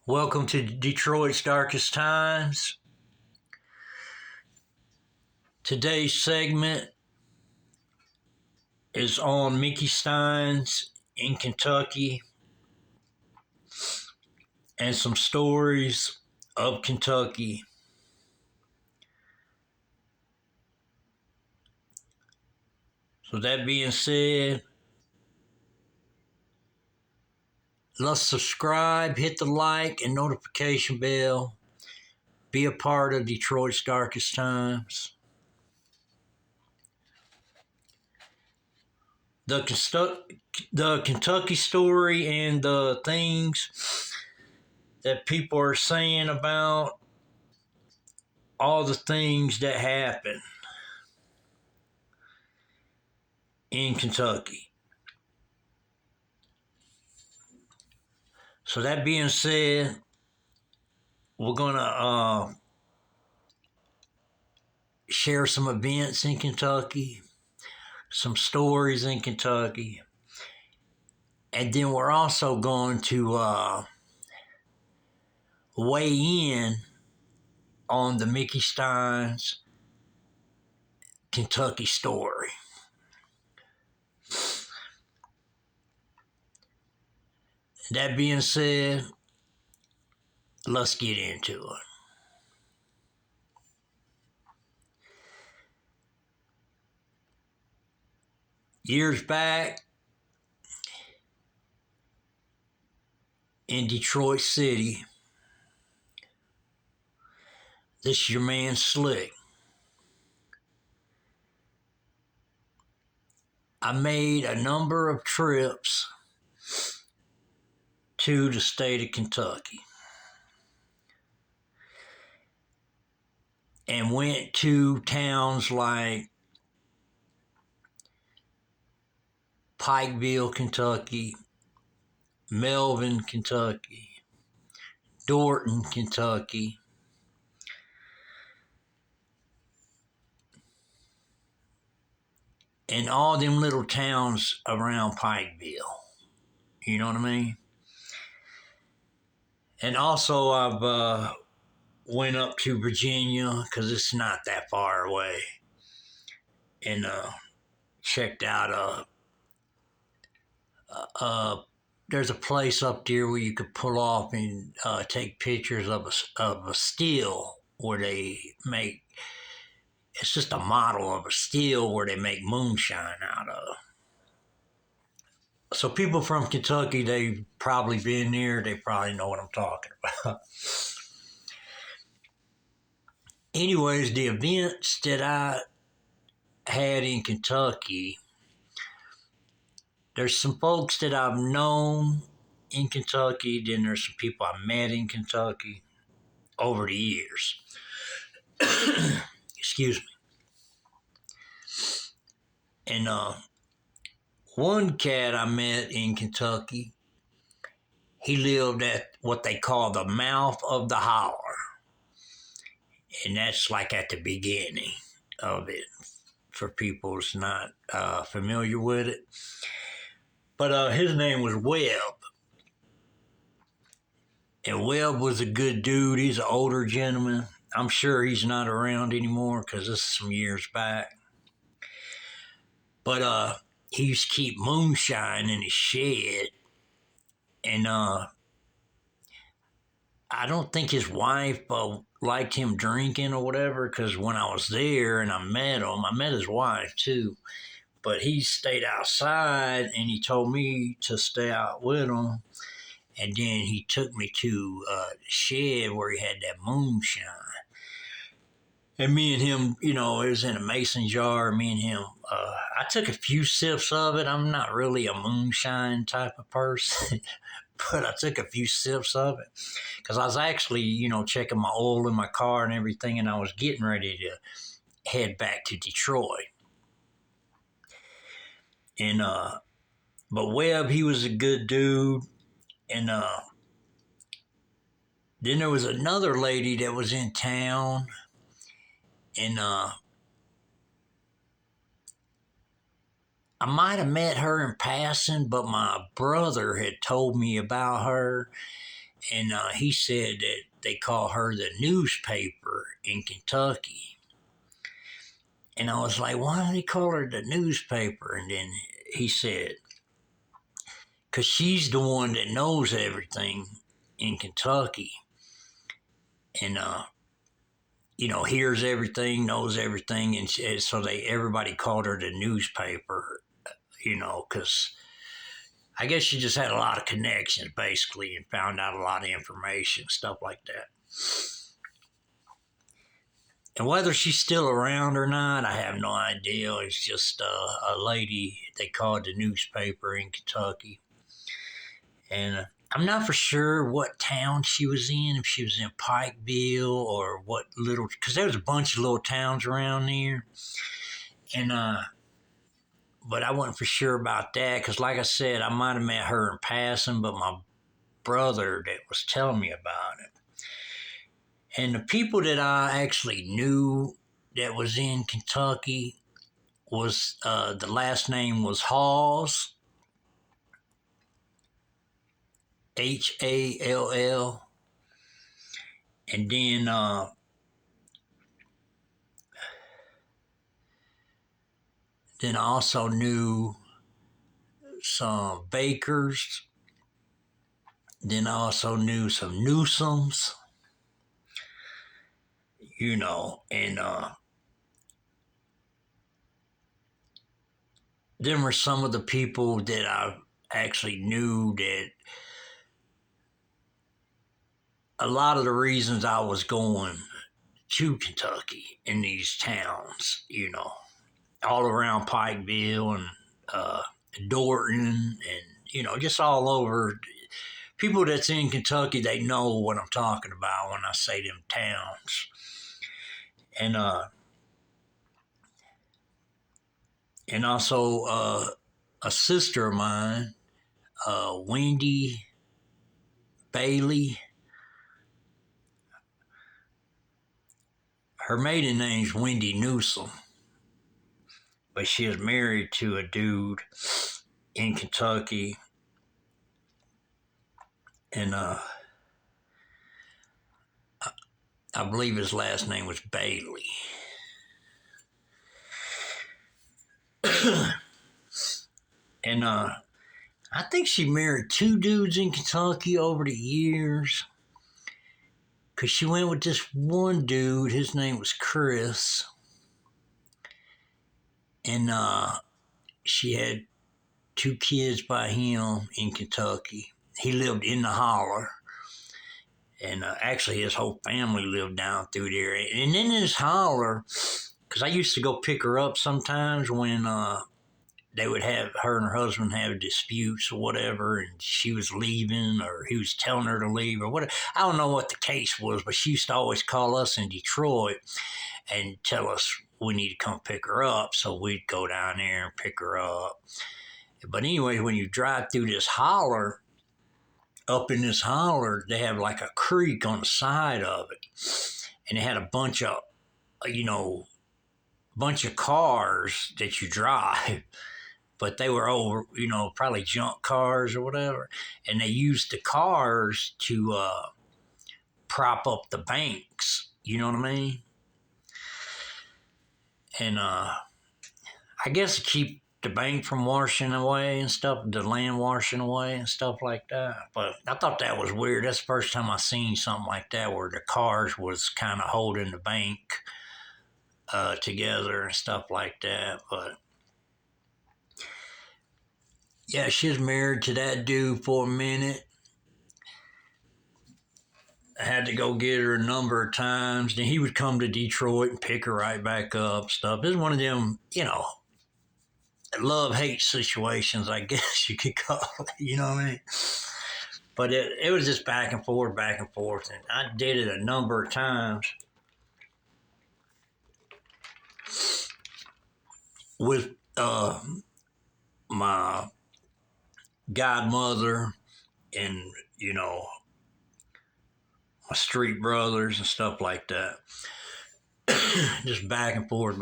Welcome to Detroit's Darkest Times. Today's segment is on Mickey Stines in Kentucky and some stories of Kentucky. So that being said, let's subscribe, hit the like and notification bell. Be a part of Detroit's Darkest Times. The Kentucky story and the things that people are saying about all the things that happen in Kentucky. So that being said, we're gonna share some events in Kentucky, some stories in Kentucky, and then we're also going to weigh in on the Mickey Stines Kentucky story. That being said, let's get into it. Years back in Detroit City, this is your man Slick. I made a number of trips to the state of Kentucky and went to towns like Pikeville, Kentucky, Melvin, Kentucky, Dorton, Kentucky, and all them little towns around Pikeville. You know what I mean? And also I've went up to Virginia because it's not that far away, and checked out there's a place up there where you could pull off and take pictures of a still where they make. It's just a model of a still where they make moonshine out of. So people from Kentucky, they've probably been there. They probably know what I'm talking about. Anyways, the events that I had in Kentucky, there's some folks that I've known in Kentucky. Then there's some people I met in Kentucky over the years. Excuse me. And one cat I met in Kentucky, he lived at what they call the mouth of the holler. And that's like at the beginning of it for people who's not familiar with it. But his name was Webb. And Webb was a good dude. He's an older gentleman. I'm sure he's not around anymore because this is some years back. But he used to keep moonshine in his shed. And I don't think his wife liked him drinking or whatever, because when I was there and I met his wife too. But he stayed outside and he told me to stay out with him. And then he took me to the shed where he had that moonshine. And me and him, it was in a mason jar. Me and him, I took a few sips of it. I'm not really a moonshine type of person, but I took a few sips of it because I was actually, checking my oil in my car and everything, and I was getting ready to head back to Detroit. And but Webb, he was a good dude. And then there was another lady that was in town, and I might have met her in passing, but my brother had told me about her, And he said that they call her the newspaper in Kentucky. And I was like, why do they call her the newspaper? And then he said, because she's the one that knows everything in Kentucky. And, hears everything, knows everything. And so everybody called her the newspaper, because I guess she just had a lot of connections, basically, and found out a lot of information, stuff like that. And whether she's still around or not, I have no idea. It's just a lady they called the newspaper in Kentucky. And I'm not for sure what town she was in, if she was in Pikeville or what little, because there was a bunch of little towns around there. And, but I wasn't for sure about that because, like I said, I might have met her in passing, but my brother that was telling me about it. And the people that I actually knew that was in Kentucky was the last name was Halls, Hall, and then I also knew some Bakers. Then I also knew some Newsoms, and then were some of the people that I actually knew that a lot of the reasons I was going to Kentucky in these towns, all around Pikeville and Dorton and, just all over. People that's in Kentucky, they know what I'm talking about when I say them towns. And also a sister of mine, Wendy Bailey. Her maiden name's Wendy Newsom, but she is married to a dude in Kentucky, and I believe his last name was Bailey. And I think she married two dudes in Kentucky over the years. Because she went with this one dude, his name was Chris. And she had two kids by him in Kentucky. He lived in the holler. And actually, his whole family lived down through there. And in this holler, because I used to go pick her up sometimes when they would have her and her husband have disputes or whatever, and she was leaving or he was telling her to leave or whatever. I don't know what the case was, but she used to always call us in Detroit and tell us we need to come pick her up. So we'd go down there and pick her up. But anyway, when you drive through this holler, up in this holler, they have like a creek on the side of it. And they had a bunch of cars that you drive. But they were over, probably junk cars or whatever. And they used the cars to prop up the banks. You know what I mean? And I guess to keep the bank from washing away and stuff, the land washing away and stuff like that. But I thought that was weird. That's the first time I seen something like that where the cars was kind of holding the bank together and stuff like that. But yeah, she was married to that dude for a minute. I had to go get her a number of times. Then he would come to Detroit and pick her right back up, stuff. It was one of them, love-hate situations, I guess you could call it. You know what I mean? But it was just back and forth. And I did it a number of times with my godmother and, my street brothers and stuff like that. Just back and forth.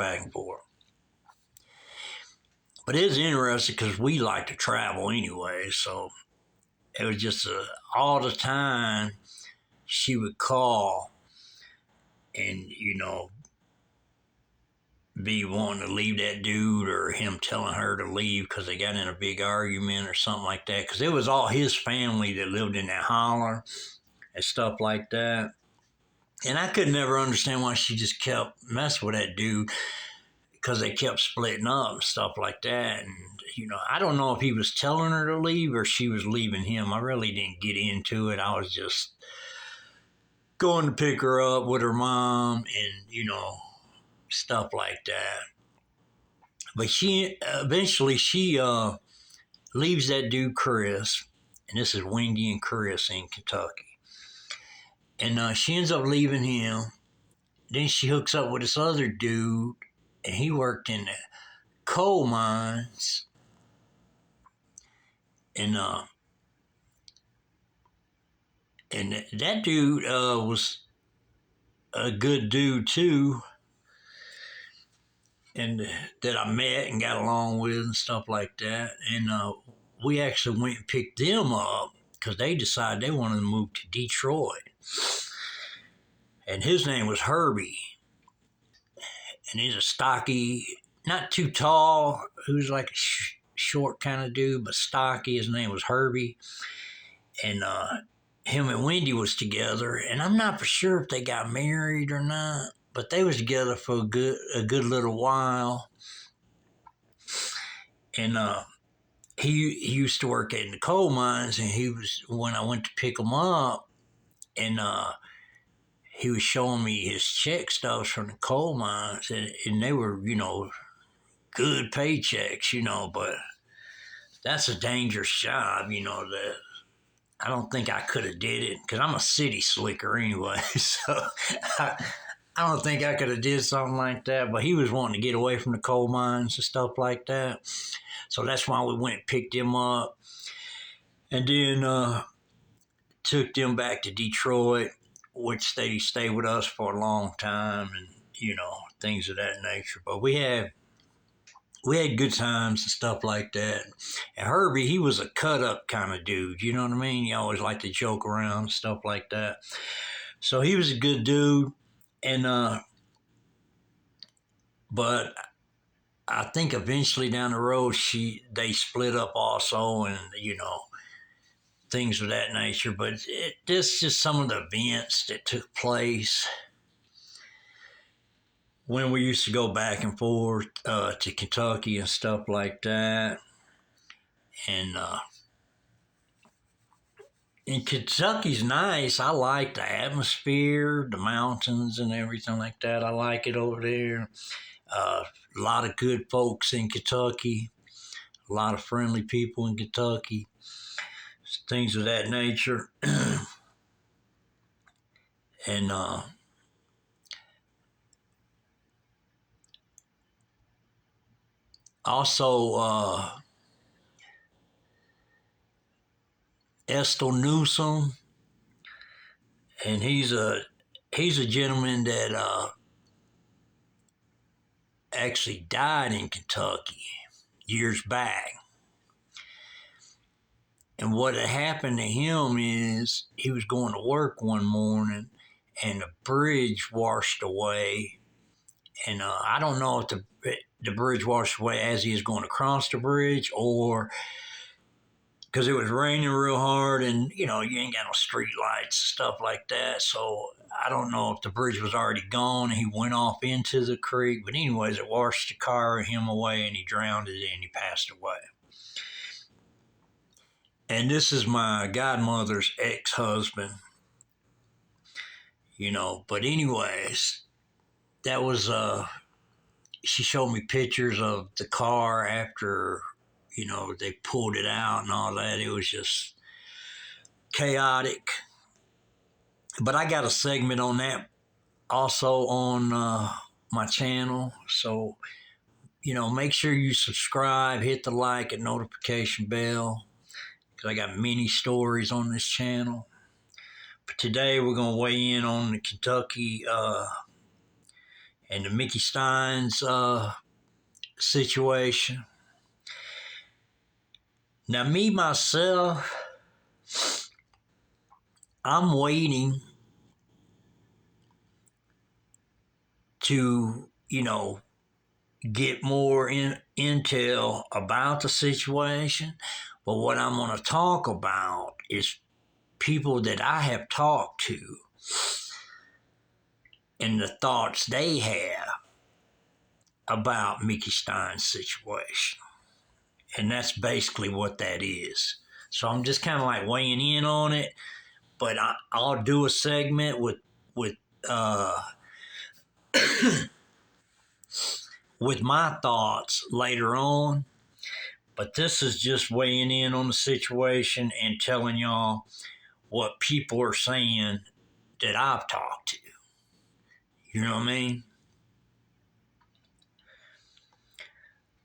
But it is interesting because we like to travel anyway, so it was just all the time she would call and, be wanting to leave that dude or him telling her to leave because they got in a big argument or something like that. Because it was all his family that lived in that holler and stuff like that. And I could never understand why she just kept messing with that dude because they kept splitting up and stuff like that. And, I don't know if he was telling her to leave or she was leaving him. I really didn't get into it. I was just going to pick her up with her mom and, stuff like that. But she eventually leaves that dude Chris, and this is Wendy and Chris in Kentucky. And she ends up leaving him. Then she hooks up with this other dude, and he worked in the coal mines. And that dude was a good dude too, and that I met and got along with and stuff like that. And we actually went and picked them up because they decided they wanted to move to Detroit. And his name was Herbie. And he's a stocky, not too tall, who's like a short kind of dude, but stocky. His name was Herbie. And him and Wendy was together. And I'm not for sure if they got married or not, but they was together for a good little while. And he used to work in the coal mines, and he was, when I went to pick him up, and he was showing me his check stubs from the coal mines, and they were, good paychecks, but that's a dangerous job, that I don't think I could have did it because I'm a city slicker anyway. So I don't think I could have did something like that, but he was wanting to get away from the coal mines and stuff like that. So that's why we went and picked him up and then took them back to Detroit, which they stayed with us for a long time and, things of that nature. But we had good times and stuff like that. And Herbie, he was a cut up kind of dude. You know what I mean? He always liked to joke around and stuff like that. So he was a good dude. And, but I think eventually down the road, they split up also and, things of that nature. But this is just some of the events that took place when we used to go back and forth to Kentucky and stuff like that. And Kentucky's nice. I like the atmosphere, the mountains, and everything like that. I like it over there. A lot of good folks in Kentucky. A lot of friendly people in Kentucky. Things of that nature. And also Estel Newsom, and he's a gentleman that actually died in Kentucky years back. And what had happened to him is he was going to work one morning and the bridge washed away. And I don't know if the bridge washed away as he was going across the bridge or because it was raining real hard and, you ain't got no street lights and stuff like that. So I don't know if the bridge was already gone and he went off into the creek. But anyways, it washed the car and him away and he drowned it and he passed away. And this is my godmother's ex-husband, But anyways, that was, she showed me pictures of the car after, they pulled it out and all that. It was just chaotic. But I got a segment on that also on my channel. So, make sure you subscribe, hit the like and notification bell. I got many stories on this channel. But today we're going to weigh in on the Kentucky and the Mickey Stines situation. Now, me, myself, I'm waiting to, get more intel about the situation. But what I'm going to talk about is people that I have talked to and the thoughts they have about Mickey Stein's situation. And that's basically what that is. So I'm just kind of like weighing in on it, but I'll do a segment with uh, with my thoughts later on. But this is just weighing in on the situation and telling y'all what people are saying that I've talked to. You know what I mean?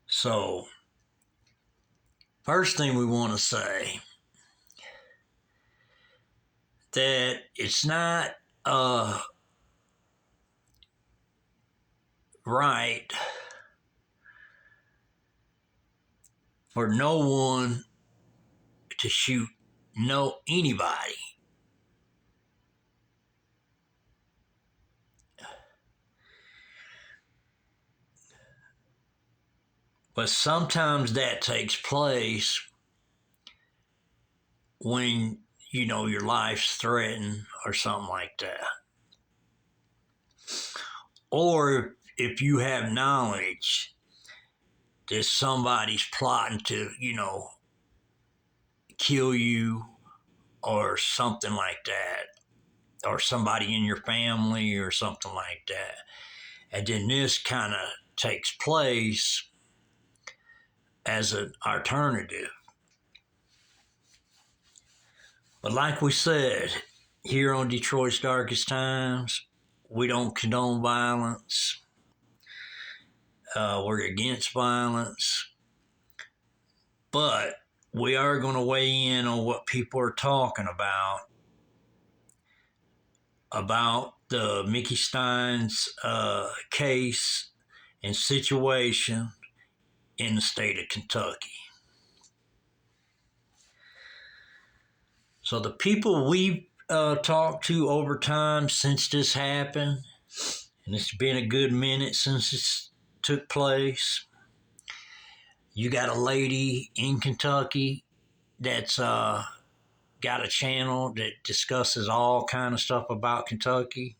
So, first thing we want to say that it's not right for no one to shoot anybody. But sometimes that takes place when your life's threatened or something like that. Or if you have knowledge that somebody's plotting to, kill you or something like that, or somebody in your family or something like that. And then this kind of takes place as an alternative. But like we said, here on Detroit's Darkest Times, we don't condone violence. We're against violence. But we are going to weigh in on what people are talking about the Mickey Stines case and situation in the state of Kentucky. So the people we've talked to over time since this happened, and it's been a good minute since it took place. You got a lady in Kentucky that's got a channel that discusses all kind of stuff about Kentucky,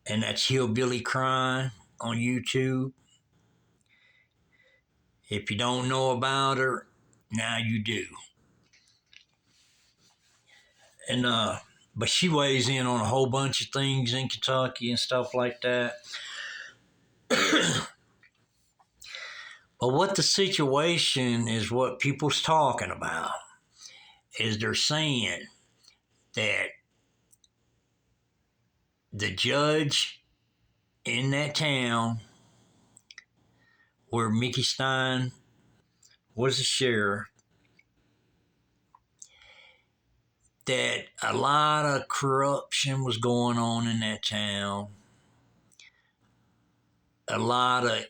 and that's Hillbilly Crime on YouTube. If you don't know about her, now you do. And but she weighs in on a whole bunch of things in Kentucky and stuff like that. But what the situation is, what people's talking about, is they're saying that the judge in that town where Mickey Stein was the sheriff, that a lot of corruption was going on in that town, a lot of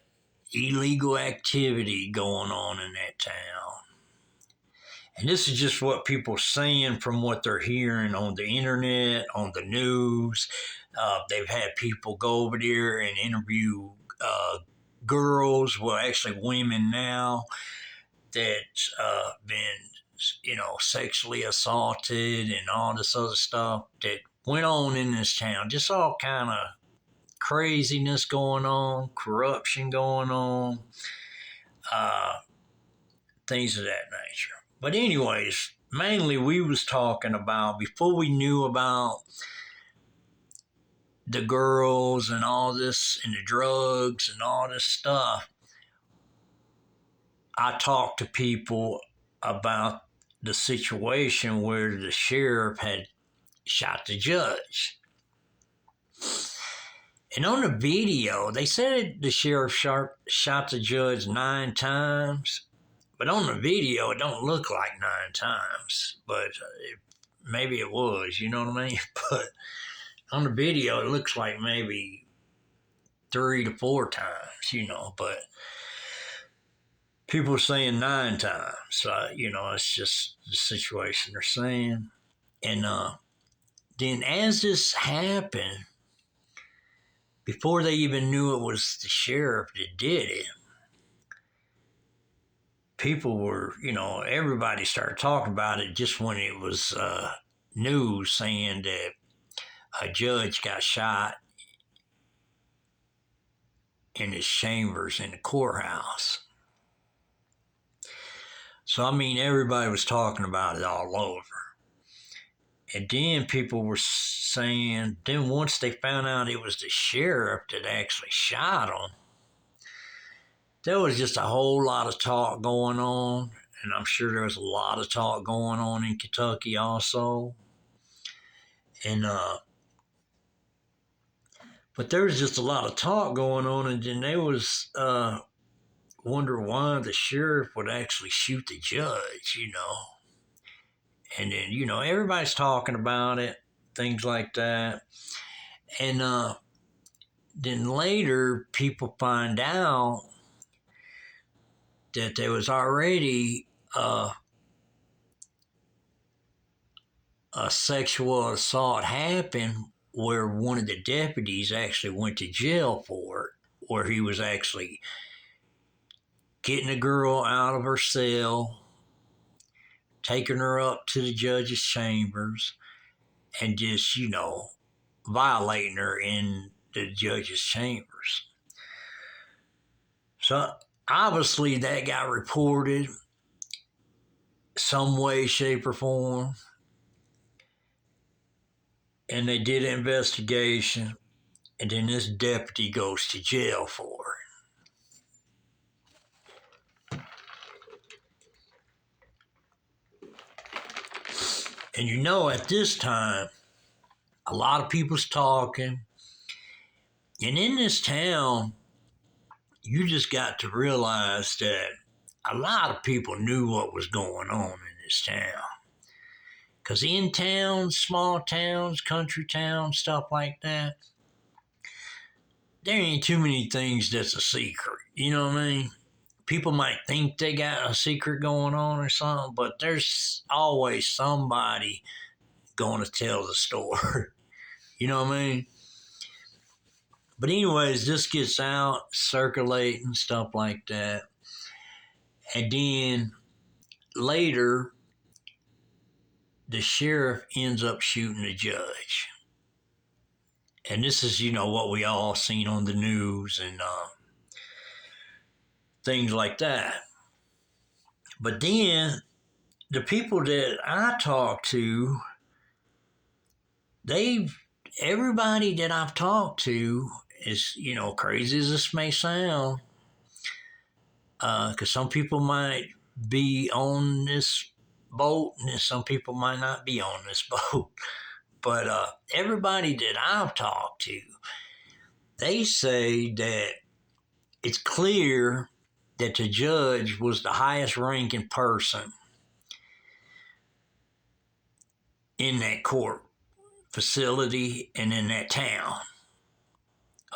illegal activity going on in that town. And this is just what people are saying from what they're hearing on the internet, on the news. They've had people go over there and interview girls, well, actually women now, that's been, sexually assaulted and all this other stuff that went on in this town. Just all kind of craziness going on, corruption going on, things of that nature. But anyways, mainly we was talking about, before we knew about the girls and all this and the drugs and all this stuff, I talked to people about the situation where the sheriff had shot the judge. And on the video, they said the sheriff shot the judge 9 times. But on the video, it don't look like 9 times. But maybe it was, you know what I mean? But on the video, it looks like maybe 3 to 4 times, but people are saying 9 times. It's just the situation they're saying. And then as this happened, before they even knew it was the sheriff that did it, people were, everybody started talking about it just when it was news saying that a judge got shot in his chambers in the courthouse. So, I mean, everybody was talking about it all over. And then people were saying, then once they found out it was the sheriff that actually shot him, there was just a whole lot of talk going on. And I'm sure there was a lot of talk going on in Kentucky also. And, but there was just a lot of talk going on. And then they was wondering why the sheriff would actually shoot the judge. And then, everybody's talking about it, things like that. And then later, people find out that there was already a sexual assault happened where one of the deputies actually went to jail for it, where he was actually getting a girl out of her cell, taking her up to the judge's chambers, and just, violating her in the judge's chambers. So obviously that got reported some way, shape, or form. And they did an investigation, and then this deputy goes to jail for it. And at this time, a lot of people's talking. And in this town, you just got to realize that a lot of people knew what was going on in this town. Because in towns, small towns, country towns, stuff like that, there ain't too many things that's a secret. You know what I mean? People might think they got a secret going on or something, but there's always somebody going to tell the story. You know what I mean? But anyways, this gets out, circulating, stuff like that. And then later, the sheriff ends up shooting the judge. And this is, what we all seen on the news and things like that. But then the people that I talked to, everybody that I've talked to is, crazy as this may sound, because some people might be on this boat and some people might not be on this boat. But everybody that I've talked to, they say that it's clear that the judge was the highest ranking person in that court facility and in that town.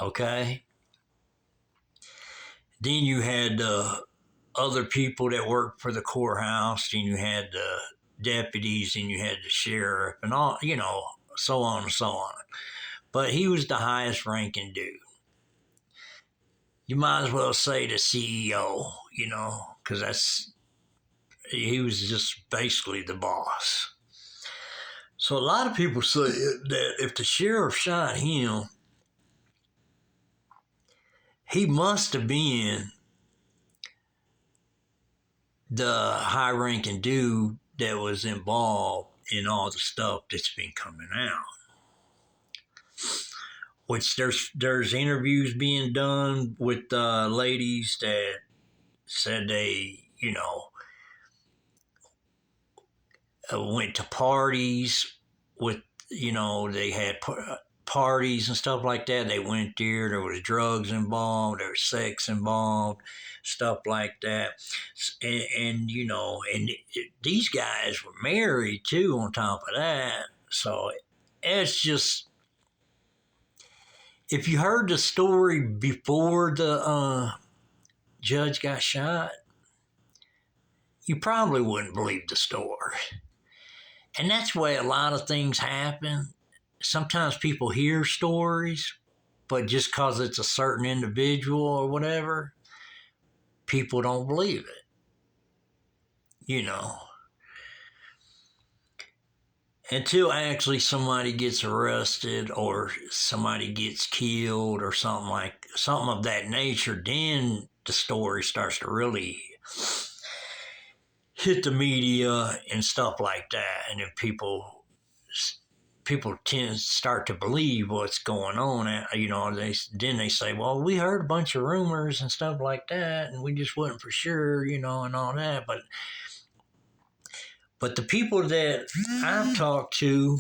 Okay? Then you had other people that worked for the courthouse, then you had the deputies, and you had the sheriff, and all, so on and so on. But he was the highest ranking dude. You might as well say the CEO, because he was just basically the boss. So a lot of people say that if the sheriff shot him, he must have been the high-ranking dude that was involved in all the stuff that's been coming out. Which there's interviews being done with ladies that said they, went to parties with, they had parties and stuff like that. They went there. There was drugs involved. There was sex involved, stuff like that. And these guys were married too on top of that. So it's just, if you heard the story before the judge got shot, you probably wouldn't believe the story. And that's why a lot of things happen. Sometimes people hear stories, but just because it's a certain individual or whatever, people don't believe it, you know, until actually somebody gets arrested or somebody gets killed or something of that nature. Then the story starts to really hit the media and stuff like that, and if people tend to start to believe what's going on. You know, they say, "Well, we heard a bunch of rumors and stuff like that, and we just wasn't for sure," you know, and all that. But the people that I've talked to,